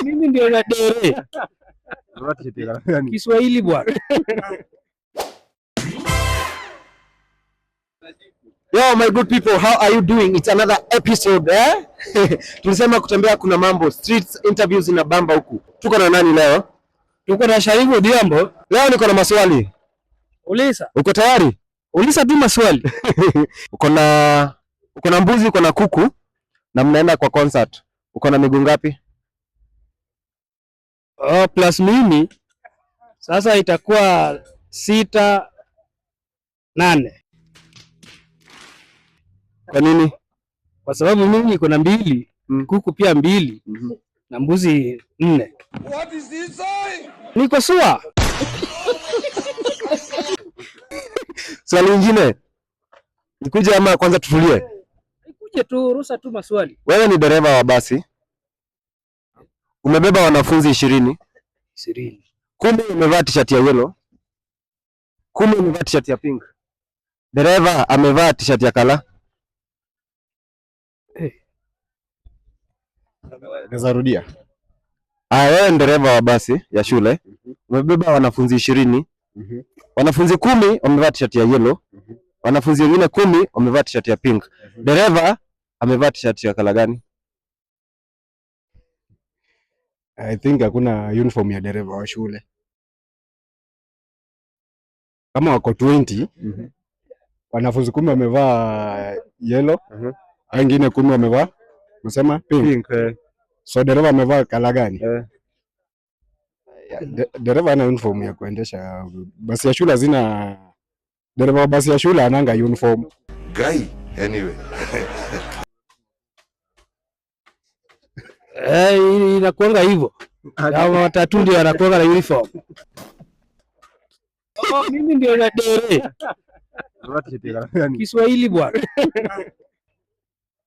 Mimi ndio na dere. Kiswahili bwana. Yo my good people, how are you doing? It's another episode Tulisema kutembea kuna mambo, streets interviews na bamba huku. Tuko na nani leo? Tuko na Sharifu Odhiambo. Leo niko na maswali. Uliza. Uko tayari? Uliza tu maswali. Uko na mbuzi, uko na kuku na mnaenda kwa concert. Uko na miguu ngapi? Plus mimi sasa itakuwa 6 8. Kwa nini? Kwa sababu mimi niko na 2, kuku pia 2, na mbuzi 4. What is this saying? Niko sawa. Swali lingine. Nikuje ama kwanza tutulie? Nikuje tu, ruhusa tu maswali. Wewe ni dereva wa basi. Umebeba wanafunzi 20. 20. 10 umevaa t-shirt ya yellow. 10 umevaa t-shirt ya pink. Dereva amevaa t-shirt ya kala. Naweza rudia. Wewe ni dereva wa basi ya shule. Umebeba wanafunzi 20. Wanafunzi 10 wamevaa t-shirt ya yellow. Wanafunzi wengine 10 wamevaa t-shirt ya pink. Dereva amevaa t-shirt ya kala gani? I think hakuna uniform ya dereva wa shule. Kama wako 20, wanafunzi 10 wamevaa yellow, wengine 10 wamevaa unasema pink. So dereva amevaa kala gani? Dereva ana uniform ya kuendesha basi ya shule, hazina dereva wa basi ya shule ananga uniform. Guy, anyway. Inakuanga hivyo. Kama watatu ndio wanakuanga na uniform. Mimi ndio na dere. Kiswahili bwana.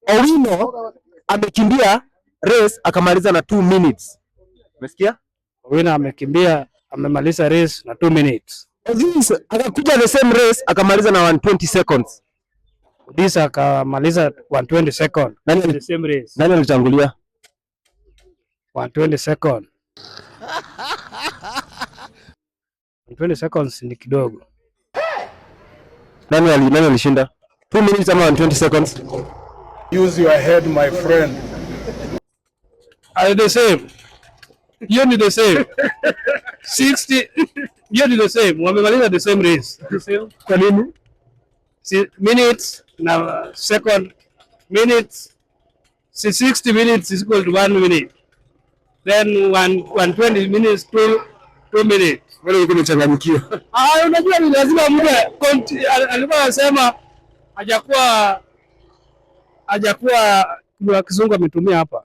Owino amekimbia race akamaliza na 2 minutes. Umesikia? Owino amekimbia amemaliza race na 2 minutes. This akakuja the same race akamaliza na 120 seconds. This akamaliza 120 seconds. The same race. Nani alitangulia? 120 seconds. 120 seconds ni kidogo. Nani alishinda? 2 minutes ama 120 seconds? Use your head, my friend. Are the same? You need the same. 60. You need the same. Wamemaliza the same race. The same. Kwa nini? Minutes na second minutes. 60 minutes is equal to 1 minute. Then 120 minutes to 2 minutes. Wale uko umechanganyikiwa. Unajua ni lazima mtu alikuwa anasema hajakuwa kwa kizungu ametumia hapa.